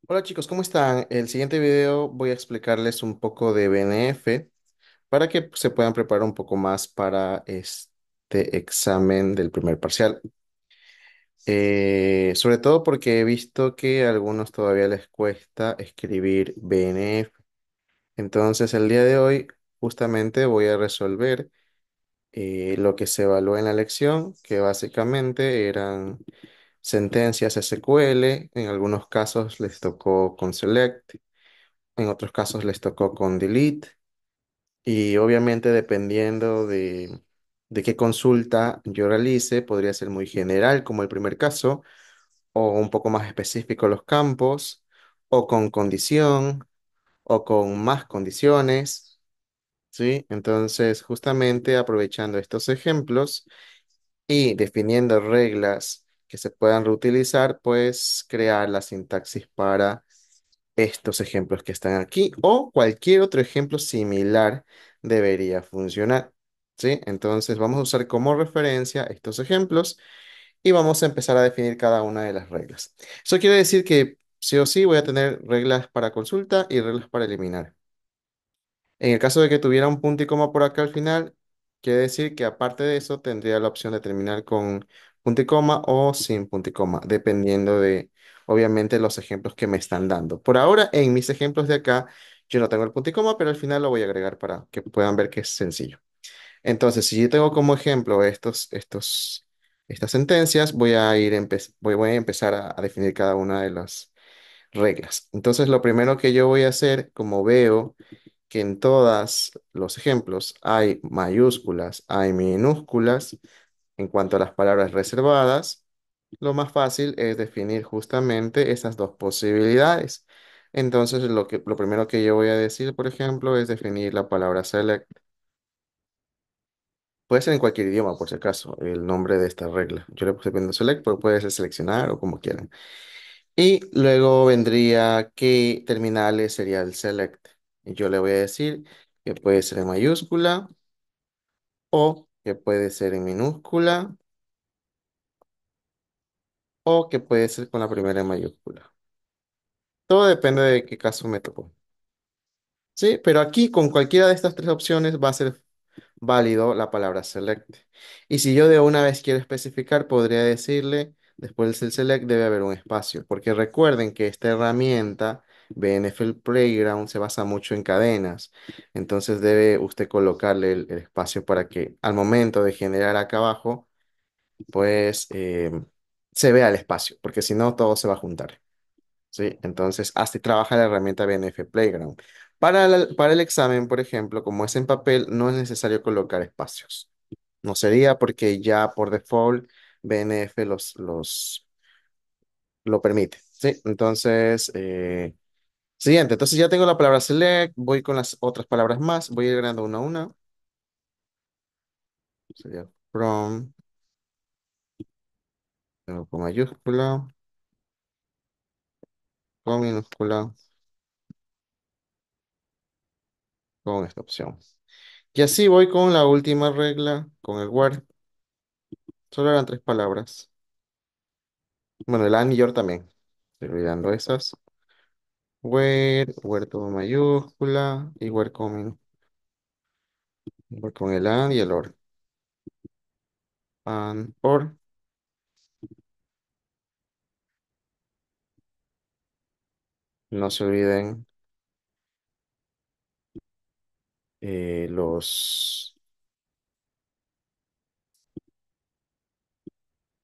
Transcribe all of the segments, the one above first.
Hola chicos, ¿cómo están? El siguiente video voy a explicarles un poco de BNF para que se puedan preparar un poco más para este examen del primer parcial. Sobre todo porque he visto que a algunos todavía les cuesta escribir BNF. Entonces el día de hoy justamente voy a resolver lo que se evaluó en la lección, que básicamente eran sentencias SQL. En algunos casos les tocó con select. En otros casos les tocó con delete y obviamente dependiendo de qué consulta yo realice, podría ser muy general como el primer caso o un poco más específico los campos o con condición o con más condiciones, ¿sí? Entonces, justamente aprovechando estos ejemplos y definiendo reglas que se puedan reutilizar, pues crear la sintaxis para estos ejemplos que están aquí o cualquier otro ejemplo similar debería funcionar. ¿Sí? Entonces vamos a usar como referencia estos ejemplos y vamos a empezar a definir cada una de las reglas. Eso quiere decir que sí o sí voy a tener reglas para consulta y reglas para eliminar. En el caso de que tuviera un punto y coma por acá al final, quiere decir que aparte de eso tendría la opción de terminar con punto y coma o sin punto y coma, dependiendo de, obviamente, los ejemplos que me están dando. Por ahora, en mis ejemplos de acá, yo no tengo el punto y coma, pero al final lo voy a agregar para que puedan ver que es sencillo. Entonces, si yo tengo como ejemplo estas sentencias, voy a empezar a definir cada una de las reglas. Entonces, lo primero que yo voy a hacer, como veo que en todos los ejemplos hay mayúsculas, hay minúsculas, en cuanto a las palabras reservadas, lo más fácil es definir justamente esas dos posibilidades. Entonces, lo primero que yo voy a decir, por ejemplo, es definir la palabra select. Puede ser en cualquier idioma, por si acaso, el nombre de esta regla. Yo le puse poniendo select, pero puede ser seleccionar o como quieran. Y luego vendría que terminales sería el select. Y yo le voy a decir que puede ser en mayúscula o que puede ser en minúscula o que puede ser con la primera en mayúscula. Todo depende de qué caso me tocó. Sí, pero aquí con cualquiera de estas tres opciones va a ser válido la palabra select. Y si yo de una vez quiero especificar, podría decirle, después del select debe haber un espacio, porque recuerden que esta herramienta, BNF Playground, se basa mucho en cadenas. Entonces debe usted colocarle el espacio para que al momento de generar acá abajo, pues se vea el espacio, porque si no, todo se va a juntar. ¿Sí? Entonces, así trabaja la herramienta BNF Playground. Para el examen, por ejemplo, como es en papel, no es necesario colocar espacios. No sería porque ya por default BNF lo permite. ¿Sí? Entonces, siguiente. Entonces ya tengo la palabra select, voy con las otras palabras más, voy a ir agregando una a una. Sería from, tengo con mayúscula, con minúscula, con esta opción. Y así voy con la última regla, con el where. Solo eran tres palabras. Bueno, el and y your también. Estoy olvidando esas. Where todo mayúscula y where con el and y el or. And or. No se olviden eh, los,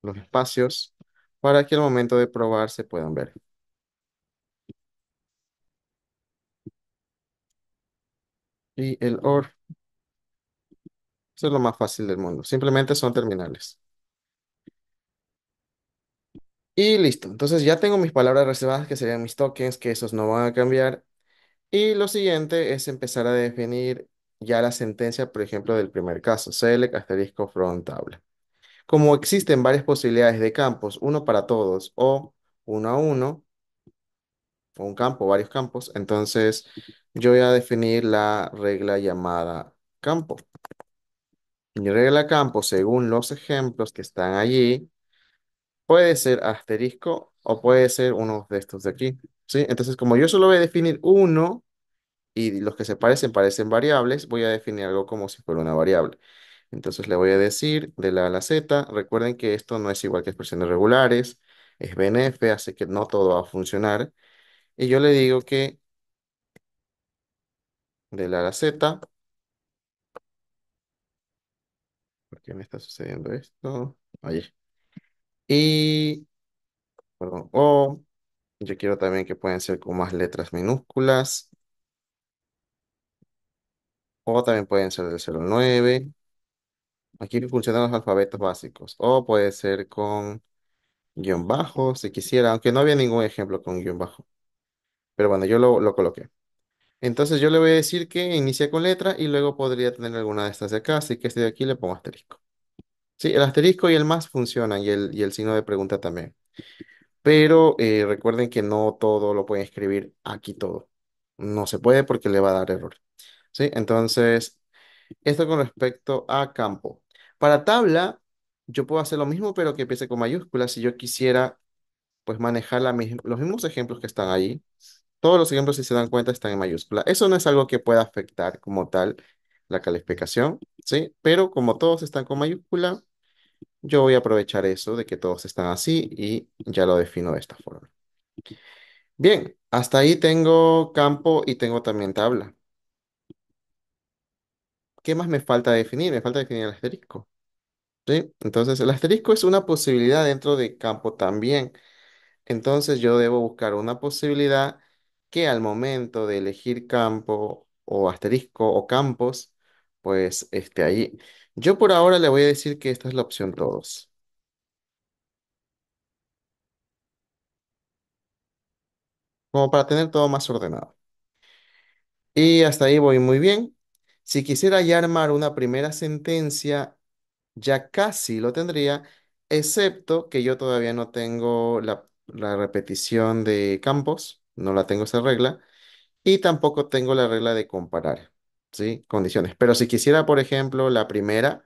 los espacios para que al momento de probar se puedan ver. Y el or, eso es lo más fácil del mundo. Simplemente son terminales. Y listo. Entonces ya tengo mis palabras reservadas que serían mis tokens, que esos no van a cambiar. Y lo siguiente es empezar a definir ya la sentencia, por ejemplo, del primer caso, select asterisco from tabla. Como existen varias posibilidades de campos, uno para todos o uno a uno, o un campo, varios campos, entonces yo voy a definir la regla llamada campo. Mi regla campo, según los ejemplos que están allí, puede ser asterisco o puede ser uno de estos de aquí, ¿sí? Entonces, como yo solo voy a definir uno y los que se parecen variables, voy a definir algo como si fuera una variable. Entonces le voy a decir de la a la z, recuerden que esto no es igual que expresiones regulares, es BNF, así que no todo va a funcionar. Y yo le digo que de la a la z, ¿por qué me está sucediendo esto? Ahí. Y, perdón, o yo quiero también que pueden ser con más letras minúsculas, o también pueden ser del 0 al 9. Aquí funcionan los alfabetos básicos, o puede ser con guión bajo, si quisiera, aunque no había ningún ejemplo con guión bajo. Pero bueno, yo lo coloqué. Entonces yo le voy a decir que inicia con letra y luego podría tener alguna de estas de acá, así que este de aquí le pongo asterisco. Sí, el asterisco y el más funcionan y el signo de pregunta también. Pero recuerden que no todo lo pueden escribir aquí todo. No se puede porque le va a dar error. ¿Sí? Entonces, esto con respecto a campo. Para tabla, yo puedo hacer lo mismo, pero que empiece con mayúsculas si yo quisiera pues manejar los mismos ejemplos que están ahí. Todos los ejemplos, si se dan cuenta, están en mayúscula. Eso no es algo que pueda afectar como tal la calificación, ¿sí? Pero como todos están con mayúscula, yo voy a aprovechar eso de que todos están así y ya lo defino de esta forma. Bien, hasta ahí tengo campo y tengo también tabla. ¿Qué más me falta definir? Me falta definir el asterisco, ¿sí? Entonces, el asterisco es una posibilidad dentro de campo también. Entonces yo debo buscar una posibilidad que al momento de elegir campo o asterisco o campos, pues esté allí. Yo por ahora le voy a decir que esta es la opción todos, como para tener todo más ordenado. Y hasta ahí voy muy bien. Si quisiera ya armar una primera sentencia, ya casi lo tendría, excepto que yo todavía no tengo la repetición de campos, no la tengo esa regla. Y tampoco tengo la regla de comparar, ¿sí? Condiciones. Pero si quisiera, por ejemplo, la primera,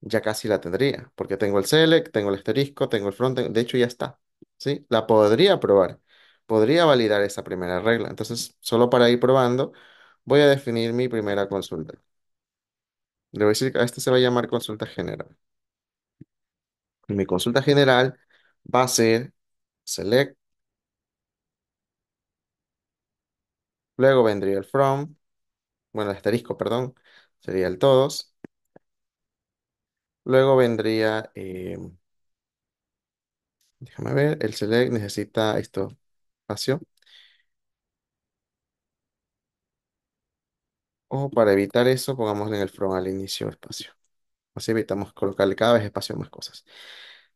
ya casi la tendría, porque tengo el select, tengo el asterisco, tengo el front, de hecho ya está, ¿sí? La podría probar, podría validar esa primera regla. Entonces, solo para ir probando, voy a definir mi primera consulta. Le voy a decir que a este se va a llamar consulta general. Y mi consulta general va a ser select, luego vendría el from, bueno, el asterisco, perdón, sería el todos. Luego vendría déjame ver, el select necesita esto, espacio. O para evitar eso, pongámosle en el from al inicio espacio. Así evitamos colocarle cada vez espacio a más cosas.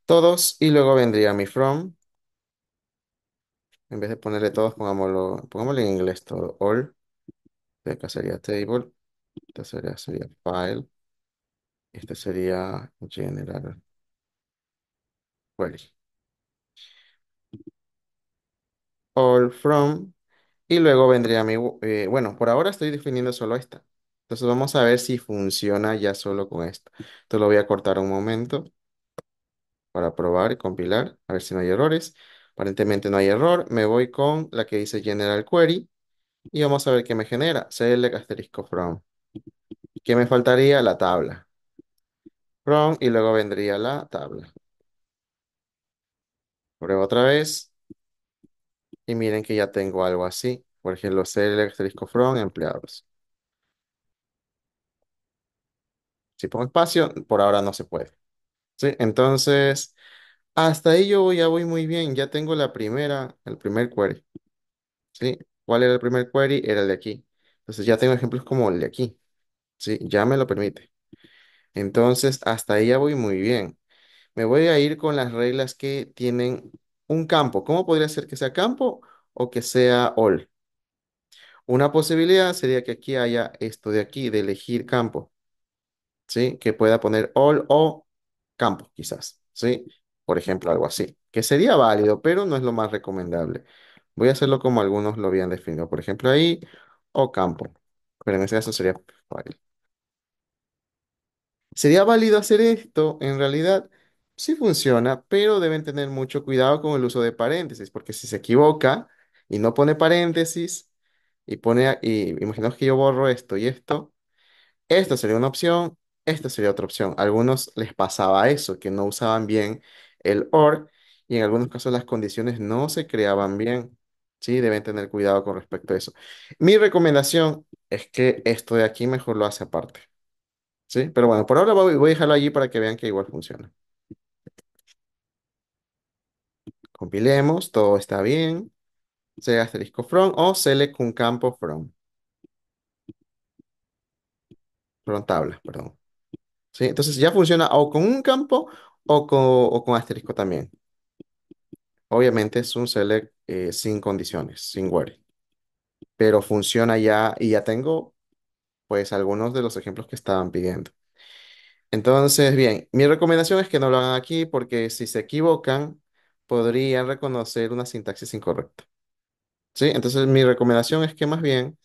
Todos, y luego vendría mi from. En vez de ponerle todos, pongámosle en inglés todo. All. De acá sería table. Este sería file. Este sería general query. All from. Y luego vendría bueno, por ahora estoy definiendo solo esta. Entonces vamos a ver si funciona ya solo con esto. Esto lo voy a cortar un momento para probar y compilar, a ver si no hay errores. Aparentemente no hay error. Me voy con la que dice General Query y vamos a ver qué me genera. Select asterisco from. ¿Qué me faltaría? La tabla. From y luego vendría la tabla. Pruebo otra vez y miren que ya tengo algo así. Por ejemplo, select asterisco from empleados. Si pongo espacio, por ahora no se puede. ¿Sí? Entonces, hasta ahí yo ya voy muy bien. Ya tengo el primer query. ¿Sí? ¿Cuál era el primer query? Era el de aquí. Entonces ya tengo ejemplos como el de aquí. ¿Sí? Ya me lo permite. Entonces, hasta ahí ya voy muy bien. Me voy a ir con las reglas que tienen un campo. ¿Cómo podría ser que sea campo o que sea all? Una posibilidad sería que aquí haya esto de aquí, de elegir campo. ¿Sí? Que pueda poner all o campo, quizás. ¿Sí? Por ejemplo, algo así. Que sería válido, pero no es lo más recomendable. Voy a hacerlo como algunos lo habían definido. Por ejemplo, ahí o campo. Pero en ese caso sería file. Sería válido hacer esto, en realidad, Sí funciona, pero deben tener mucho cuidado con el uso de paréntesis, porque si se equivoca y no pone paréntesis y imaginaos que yo borro esto y esto sería una opción, esta sería otra opción. A algunos les pasaba eso, que no usaban bien el OR y en algunos casos las condiciones no se creaban bien. Sí, deben tener cuidado con respecto a eso. Mi recomendación es que esto de aquí mejor lo hace aparte. Sí, pero bueno, por ahora voy a dejarlo allí para que vean que igual funciona. Compilemos, todo está bien. C asterisco from o select un campo from tabla, perdón. ¿Sí? Entonces ya funciona o con un campo o con asterisco también. Obviamente es un select sin condiciones, sin where, pero funciona ya y ya tengo pues algunos de los ejemplos que estaban pidiendo. Entonces, bien, mi recomendación es que no lo hagan aquí porque si se equivocan podrían reconocer una sintaxis incorrecta. ¿Sí? Entonces mi recomendación es que más bien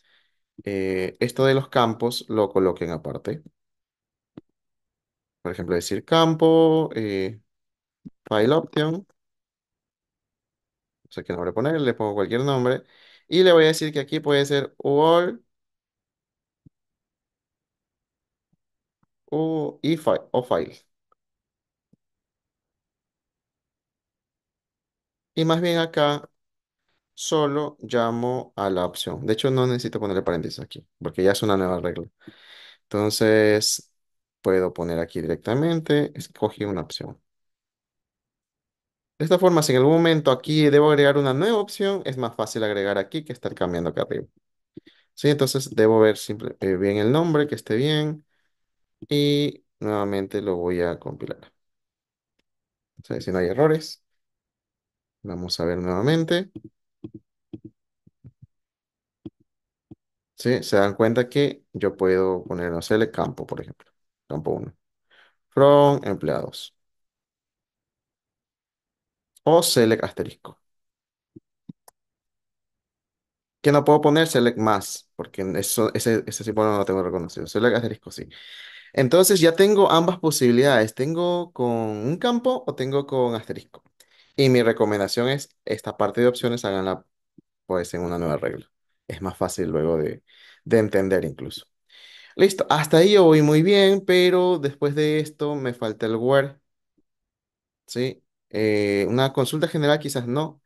esto de los campos lo coloquen aparte. Por ejemplo, decir campo, file option, no sé qué nombre poner, le pongo cualquier nombre y le voy a decir que aquí puede ser all o file. Y más bien acá solo llamo a la opción. De hecho, no necesito ponerle paréntesis aquí, porque ya es una nueva regla. Entonces, puedo poner aquí directamente, escogí una opción. De esta forma, si en algún momento aquí debo agregar una nueva opción, es más fácil agregar aquí que estar cambiando acá arriba. Sí, entonces debo ver bien el nombre, que esté bien, y nuevamente lo voy a compilar. O si no hay errores, vamos a ver nuevamente. Sí, se dan cuenta que yo puedo poner, no sé, el campo, por ejemplo. Campo uno. From empleados. O select asterisco. Que no puedo poner select más, porque ese símbolo no lo tengo reconocido. Select asterisco sí. Entonces ya tengo ambas posibilidades. Tengo con un campo o tengo con asterisco. Y mi recomendación es esta parte de opciones, háganla pues en una nueva regla. Es más fácil luego de entender incluso. Listo, hasta ahí yo voy muy bien, pero después de esto me falta el where, ¿sí? Una consulta general quizás no,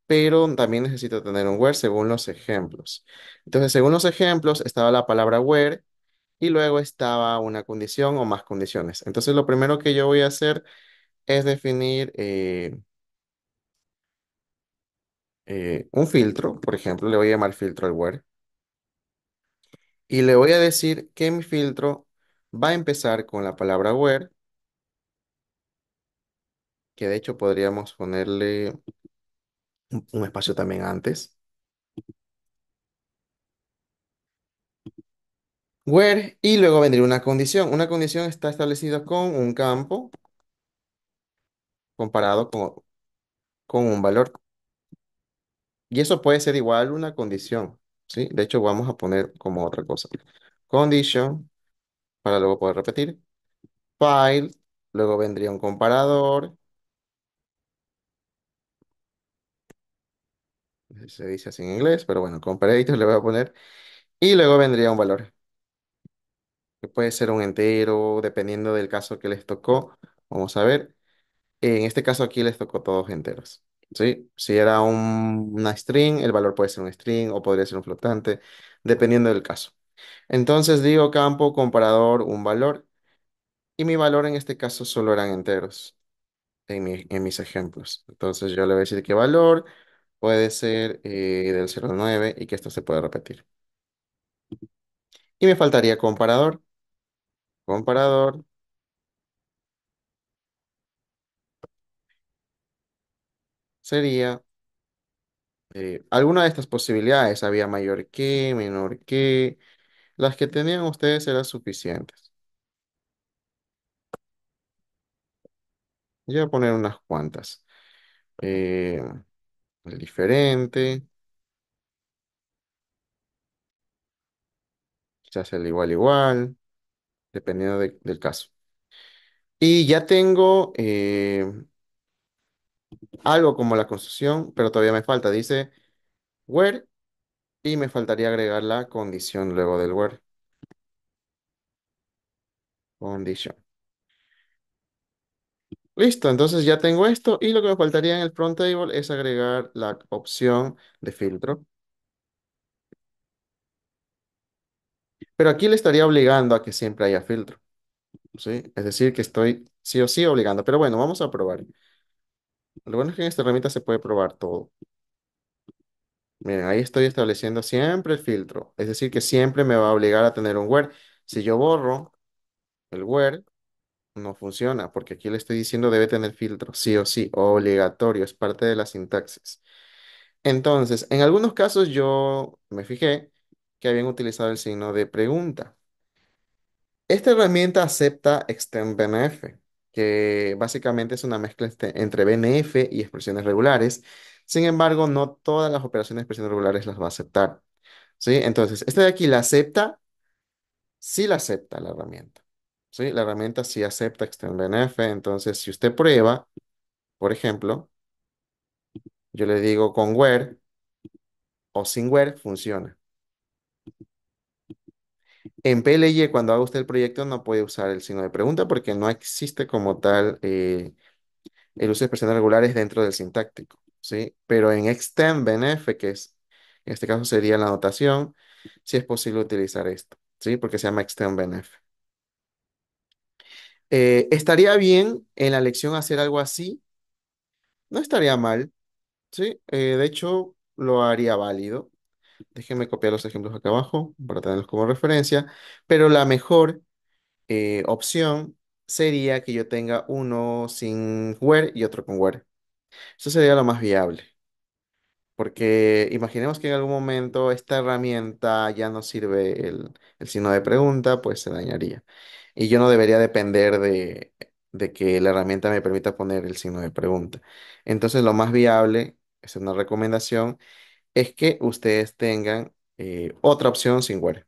pero también necesito tener un where según los ejemplos. Entonces, según los ejemplos, estaba la palabra where y luego estaba una condición o más condiciones. Entonces, lo primero que yo voy a hacer es definir un filtro. Por ejemplo, le voy a llamar filtro al where y le voy a decir que mi filtro va a empezar con la palabra where, que de hecho podríamos ponerle un espacio también antes. Where y luego vendría una condición. Una condición está establecida con un campo comparado con un valor. Y eso puede ser igual una condición, ¿sí? De hecho, vamos a poner como otra cosa. Condition, para luego poder repetir. File, luego vendría un comparador. Se dice así en inglés, pero bueno, comparator le voy a poner. Y luego vendría un valor, que puede ser un entero, dependiendo del caso que les tocó. Vamos a ver. En este caso aquí les tocó todos enteros. ¿Sí? Si era una string, el valor puede ser un string o podría ser un flotante, dependiendo del caso. Entonces digo campo comparador un valor y mi valor en este caso solo eran enteros en mis ejemplos. Entonces yo le voy a decir que valor puede ser del 0 al 9 y que esto se puede repetir. Y me faltaría comparador. Comparador sería alguna de estas posibilidades. Había mayor que, menor que. Las que tenían ustedes eran suficientes. Yo voy a poner unas cuantas. Eh, el diferente, quizás el igual igual, dependiendo del caso. Y ya tengo algo como la construcción, pero todavía me falta. Dice where y me faltaría agregar la condición luego del where. Condition. Listo, entonces ya tengo esto y lo que me faltaría en el front table es agregar la opción de filtro. Pero aquí le estaría obligando a que siempre haya filtro, ¿sí? Es decir, que estoy sí o sí obligando. Pero bueno, vamos a probar. Lo bueno es que en esta herramienta se puede probar todo. Miren, ahí estoy estableciendo siempre el filtro. Es decir, que siempre me va a obligar a tener un where. Si yo borro el where, no funciona, porque aquí le estoy diciendo debe tener filtro, sí o sí, obligatorio, es parte de la sintaxis. Entonces, en algunos casos yo me fijé que habían utilizado el signo de pregunta. Esta herramienta acepta extendBNF, que básicamente es una mezcla entre BNF y expresiones regulares. Sin embargo, no todas las operaciones de expresiones regulares las va a aceptar. ¿Sí? Entonces, esta de aquí la acepta, sí la acepta la herramienta. ¿Sí? La herramienta sí acepta extendBNF. Entonces, si usted prueba, por ejemplo, yo le digo con where o sin where, funciona. En PLY, cuando haga usted el proyecto, no puede usar el signo de pregunta porque no existe como tal el uso de expresiones regulares dentro del sintáctico, ¿sí? Pero en extendBNF, que es, en este caso sería la notación, sí es posible utilizar esto, ¿sí? Porque se llama extendBNF. ¿Estaría bien en la lección hacer algo así? No estaría mal, ¿sí? De hecho, lo haría válido. Déjenme copiar los ejemplos acá abajo para tenerlos como referencia, pero la mejor opción sería que yo tenga uno sin where y otro con where. Eso sería lo más viable, porque imaginemos que en algún momento esta herramienta ya no sirve el signo de pregunta, pues se dañaría. Y yo no debería depender de que la herramienta me permita poner el signo de pregunta. Entonces, lo más viable, es una recomendación, es que ustedes tengan otra opción sin where.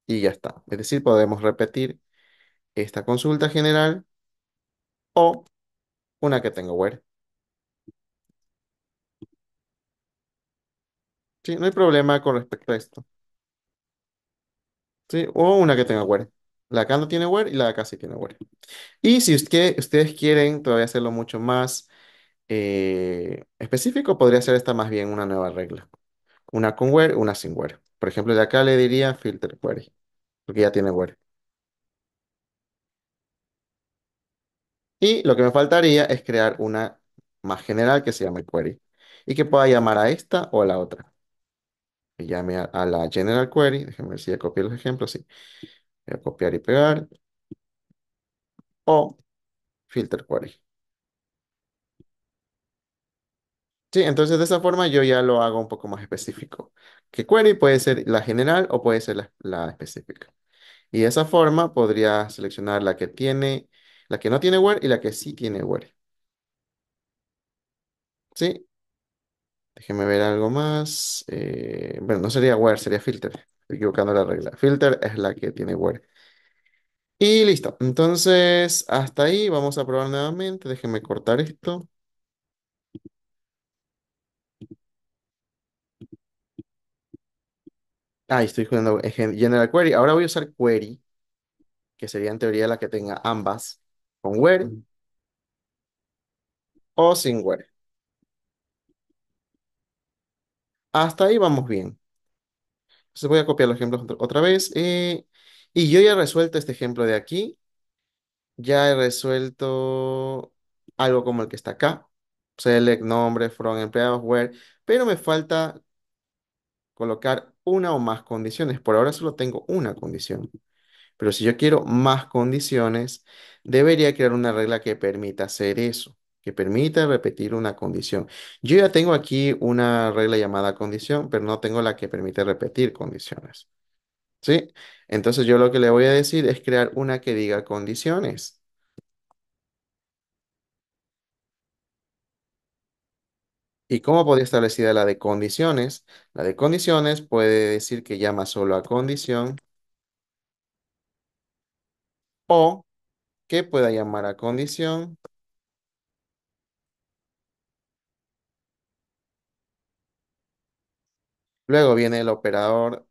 Y ya está. Es decir, podemos repetir esta consulta general o una que tenga where. Sí, no hay problema con respecto a esto. Sí, o una que tenga where. La acá no tiene where y la de acá sí tiene where. Y si ustedes quieren todavía hacerlo mucho más específico, podría ser esta más bien una nueva regla. Una con where, una sin where. Por ejemplo, de acá le diría filter query, porque ya tiene where. Y lo que me faltaría es crear una más general que se llame query y que pueda llamar a esta o a la otra. Que llame a la general query. Déjenme ver si ya copié los ejemplos. Sí. Voy a copiar y pegar. O filter query. Sí, entonces de esa forma yo ya lo hago un poco más específico. Que query puede ser la general o puede ser la específica. Y de esa forma podría seleccionar la que no tiene where y la que sí tiene where. Sí, déjeme ver algo más. Bueno, no sería where, sería filter. Estoy equivocando la regla. Filter es la que tiene where. Y listo. Entonces, hasta ahí vamos a probar nuevamente. Déjeme cortar esto. Ah, estoy jugando General Query. Ahora voy a usar query, que sería en teoría la que tenga ambas, con where o sin where. Hasta ahí vamos bien. Entonces voy a copiar los ejemplos otra vez. Y yo ya he resuelto este ejemplo de aquí. Ya he resuelto algo como el que está acá. Select, nombre, from, empleados, where. Pero me falta colocar una o más condiciones. Por ahora solo tengo una condición. Pero si yo quiero más condiciones, debería crear una regla que permita hacer eso, que permita repetir una condición. Yo ya tengo aquí una regla llamada condición, pero no tengo la que permite repetir condiciones. ¿Sí? Entonces yo lo que le voy a decir es crear una que diga condiciones. ¿Y cómo podría establecida la de condiciones? La de condiciones puede decir que llama solo a condición o que pueda llamar a condición. Luego viene el operador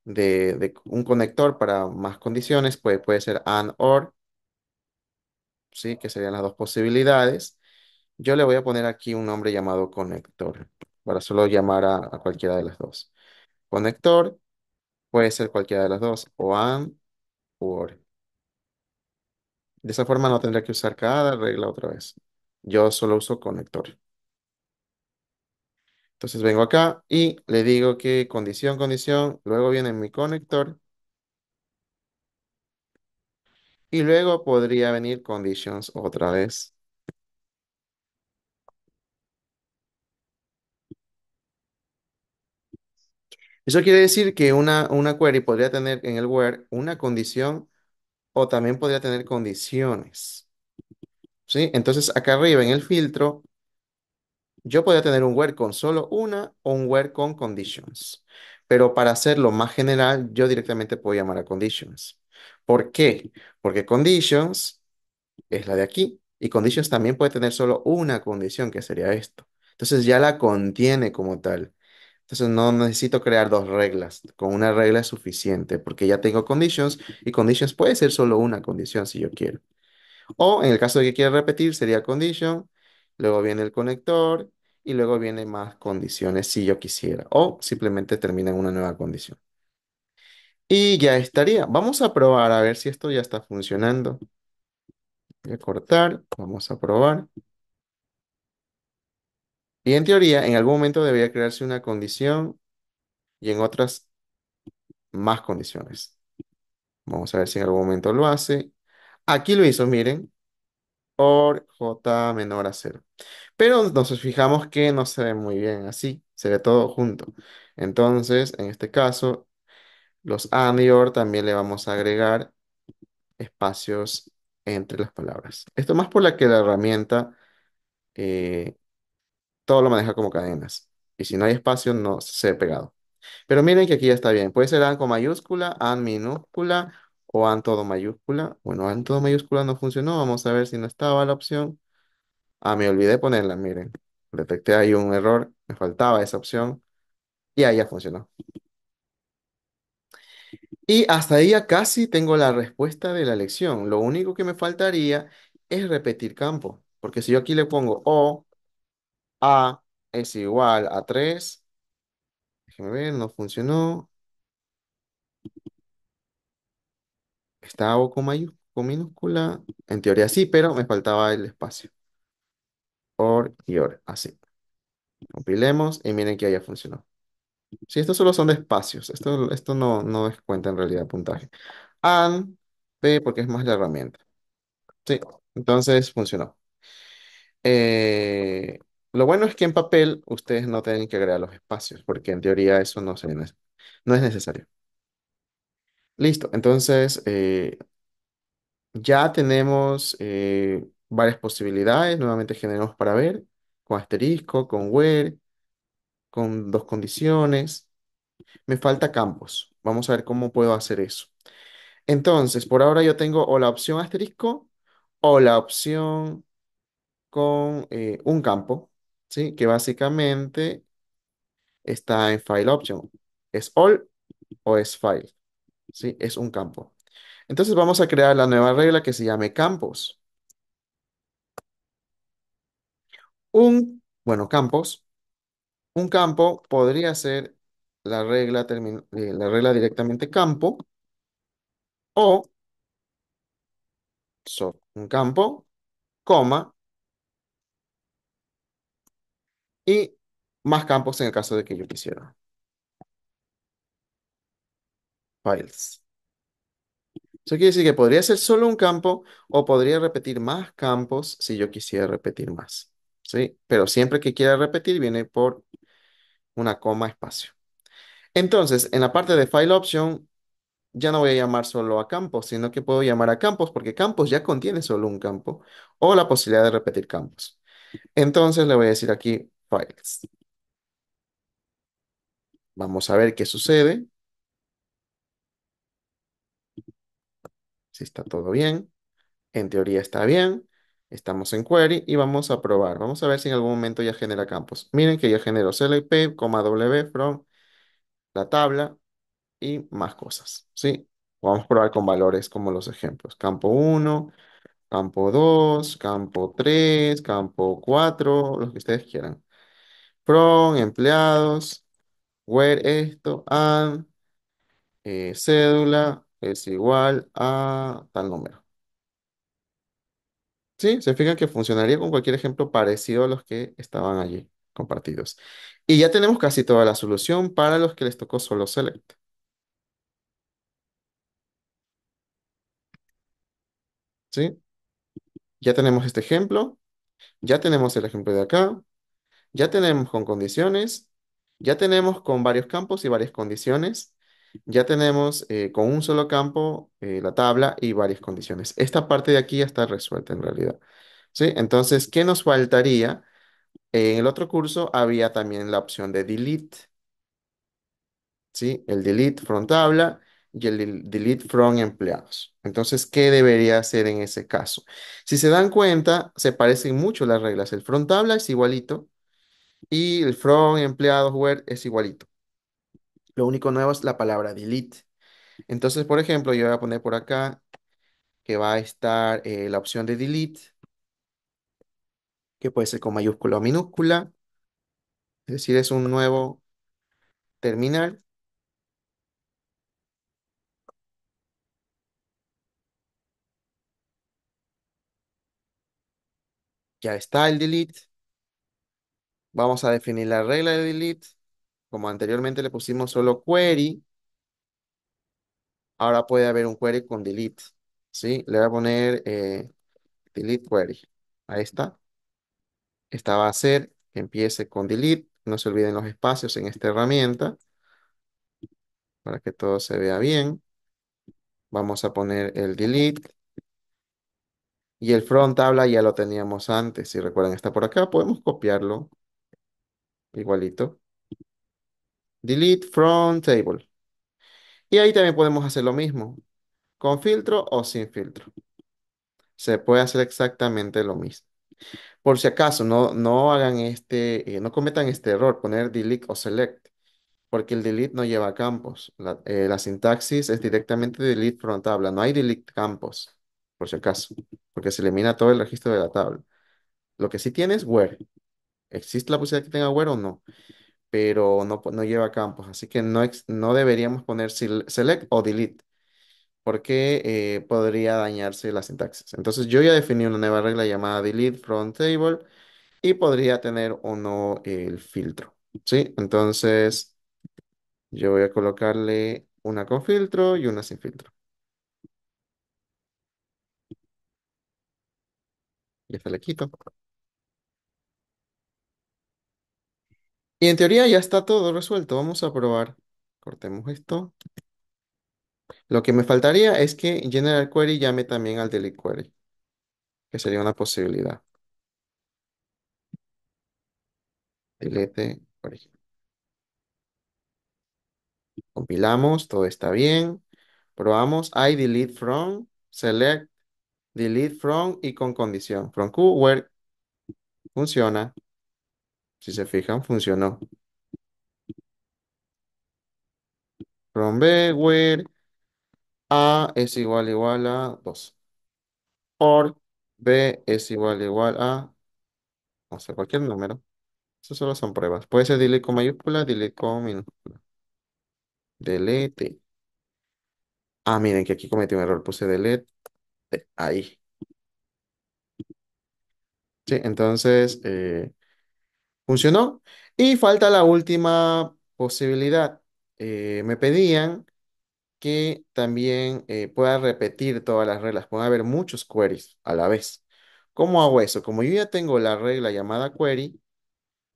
de un conector para más condiciones, puede ser AND OR, ¿sí? Que serían las dos posibilidades. Yo le voy a poner aquí un nombre llamado conector, para solo llamar a cualquiera de las dos. Conector puede ser cualquiera de las dos, o AND o OR. De esa forma no tendré que usar cada regla otra vez. Yo solo uso conector. Entonces vengo acá y le digo que condición, condición, luego viene mi conector y luego podría venir conditions otra vez. Eso quiere decir que una query podría tener en el where una condición o también podría tener condiciones. ¿Sí? Entonces acá arriba en el filtro, yo podría tener un where con solo una o un where con conditions. Pero para hacerlo más general, yo directamente puedo llamar a conditions. ¿Por qué? Porque conditions es la de aquí. Y conditions también puede tener solo una condición, que sería esto. Entonces ya la contiene como tal. Entonces no necesito crear dos reglas. Con una regla es suficiente porque ya tengo conditions y conditions puede ser solo una condición si yo quiero. O en el caso de que quiera repetir sería condition, luego viene el conector y luego viene más condiciones si yo quisiera. O simplemente termina en una nueva condición. Y ya estaría. Vamos a probar a ver si esto ya está funcionando. Voy a cortar, vamos a probar. Y en teoría, en algún momento debería crearse una condición y en otras más condiciones. Vamos a ver si en algún momento lo hace. Aquí lo hizo, miren, or j menor a cero. Pero nos fijamos que no se ve muy bien así, se ve todo junto. Entonces, en este caso, los and y or también le vamos a agregar espacios entre las palabras. Esto más por la que la herramienta eh, todo lo maneja como cadenas. Y si no hay espacio, no se ve pegado. Pero miren que aquí ya está bien. Puede ser AN con mayúscula, AN minúscula o AN todo mayúscula. Bueno, AN todo mayúscula no funcionó. Vamos a ver si no estaba la opción. Ah, me olvidé ponerla, miren. Detecté ahí un error. Me faltaba esa opción. Y ahí ya funcionó. Y hasta ahí ya casi tengo la respuesta de la lección. Lo único que me faltaría es repetir campo. Porque si yo aquí le pongo O, A es igual a 3. Déjenme ver, no funcionó. Está O con minúscula. En teoría sí, pero me faltaba el espacio. Or y or. Así. Compilemos y miren que ya funcionó. Si estos solo son de espacios. Esto no descuenta en realidad puntaje. And, P, porque es más la herramienta. Sí, entonces funcionó. Eh, lo bueno es que en papel ustedes no tienen que agregar los espacios, porque en teoría eso no es necesario. Listo, entonces ya tenemos varias posibilidades. Nuevamente generamos para ver, con asterisco, con where, con dos condiciones. Me falta campos. Vamos a ver cómo puedo hacer eso. Entonces, por ahora yo tengo o la opción asterisco o la opción con un campo, ¿sí? Que básicamente está en File Option. ¿Es All o es File? ¿Sí? Es un campo. Entonces vamos a crear la nueva regla que se llame campos. Bueno, campos. Un campo podría ser la regla directamente campo o un campo, coma, y más campos en el caso de que yo quisiera. Files. Eso quiere decir que podría ser solo un campo o podría repetir más campos si yo quisiera repetir más. ¿Sí? Pero siempre que quiera repetir viene por una coma espacio. Entonces, en la parte de File Option, ya no voy a llamar solo a campos, sino que puedo llamar a campos porque campos ya contiene solo un campo o la posibilidad de repetir campos. Entonces le voy a decir aquí files. Vamos a ver qué sucede, si está todo bien. En teoría está bien. Estamos en query y vamos a probar. Vamos a ver si en algún momento ya genera campos. Miren que ya generó select p, w from la tabla y más cosas, ¿sí? Vamos a probar con valores como los ejemplos. Campo uno, campo 2, campo 3, campo 4, los que ustedes quieran. From, empleados, where esto, and, cédula es igual a tal número. Sí, se fijan que funcionaría con cualquier ejemplo parecido a los que estaban allí compartidos. Y ya tenemos casi toda la solución para los que les tocó solo select. ¿Sí? Ya tenemos este ejemplo, ya tenemos el ejemplo de acá, ya tenemos con condiciones, ya tenemos con varios campos y varias condiciones, ya tenemos con un solo campo la tabla y varias condiciones. Esta parte de aquí ya está resuelta en realidad. ¿Sí? Entonces, ¿qué nos faltaría? En el otro curso había también la opción de delete. ¿Sí? El delete from tabla y el delete from empleados. Entonces, ¿qué debería hacer en ese caso? Si se dan cuenta, se parecen mucho las reglas. El from tabla es igualito y el from empleados where es igualito. Lo único nuevo es la palabra delete. Entonces, por ejemplo, yo voy a poner por acá que va a estar la opción de delete, que puede ser con mayúscula o minúscula, es decir, es un nuevo terminal. Ya está el delete. Vamos a definir la regla de delete. Como anteriormente le pusimos solo query, ahora puede haber un query con delete. ¿Sí? Le voy a poner delete query. Ahí está. Esta va a ser que empiece con delete. No se olviden los espacios en esta herramienta para que todo se vea bien. Vamos a poner el delete. Y el front tabla ya lo teníamos antes. Si recuerdan, está por acá. Podemos copiarlo igualito. Delete from table. Y ahí también podemos hacer lo mismo. Con filtro o sin filtro. Se puede hacer exactamente lo mismo. Por si acaso, no hagan no cometan este error, poner delete o select, porque el delete no lleva campos. La sintaxis es directamente delete from tabla, no hay delete campos, por si acaso, porque se elimina todo el registro de la tabla. Lo que sí tiene es where. Existe la posibilidad que tenga where o no, pero no lleva campos, así que no deberíamos poner select o delete, porque podría dañarse la sintaxis. Entonces yo ya definí una nueva regla llamada delete from table y podría tener o no el filtro, ¿sí? Entonces, yo voy a colocarle una con filtro y una sin filtro. Ya se le quito. Y en teoría ya está todo resuelto. Vamos a probar. Cortemos esto. Lo que me faltaría es que General Query llame también al Delete Query, que sería una posibilidad. Delete Query. Compilamos, todo está bien. Probamos. Hay delete from, select, delete from y con condición. From Q, where funciona. Si se fijan, funcionó. From B, where A es igual a 2. Or B es igual a, no sé, cualquier número. Eso solo son pruebas. Puede ser delete con mayúscula, delete con minúscula. Delete. Ah, miren que aquí cometí un error. Puse delete ahí. Sí, entonces funcionó. Y falta la última posibilidad. Me pedían que también pueda repetir todas las reglas. Puede haber muchos queries a la vez. ¿Cómo hago eso? Como yo ya tengo la regla llamada query,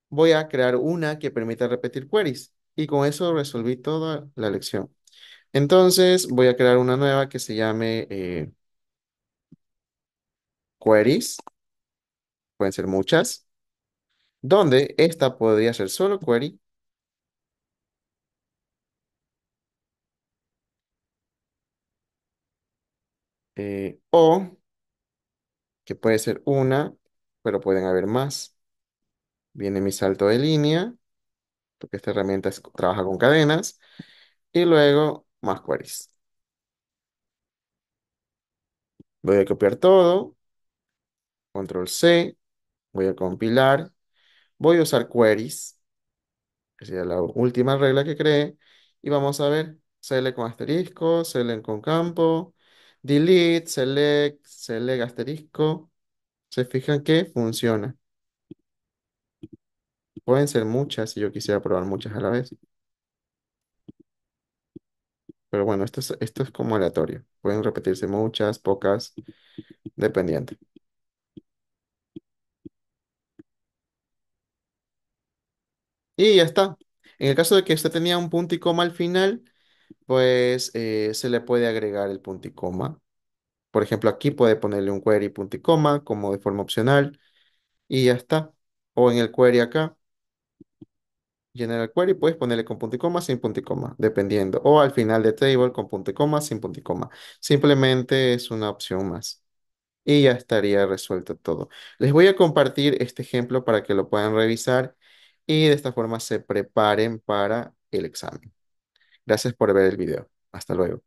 voy a crear una que permita repetir queries. Y con eso resolví toda la lección. Entonces voy a crear una nueva que se llame queries. Pueden ser muchas. Donde esta podría ser solo query. O que puede ser una, pero pueden haber más. Viene mi salto de línea, porque esta herramienta trabaja con cadenas, y luego más queries. Voy a copiar todo, control C, voy a compilar, voy a usar queries, que sería la última regla que creé, y vamos a ver, select con asterisco, select con campo, delete, select, select asterisco. Se fijan que funciona. Pueden ser muchas si yo quisiera probar muchas a la vez. Pero bueno, esto es como aleatorio. Pueden repetirse muchas, pocas, dependiendo. Y ya está. En el caso de que usted tenía un punto y coma al final, pues se le puede agregar el punto y coma. Por ejemplo, aquí puede ponerle un query punto y coma como de forma opcional y ya está. O en el query acá, llenar el query, puedes ponerle con punto y coma, sin punto y coma, dependiendo. O al final de table con punto y coma, sin punto y coma. Simplemente es una opción más. Y ya estaría resuelto todo. Les voy a compartir este ejemplo para que lo puedan revisar y de esta forma se preparen para el examen. Gracias por ver el video. Hasta luego.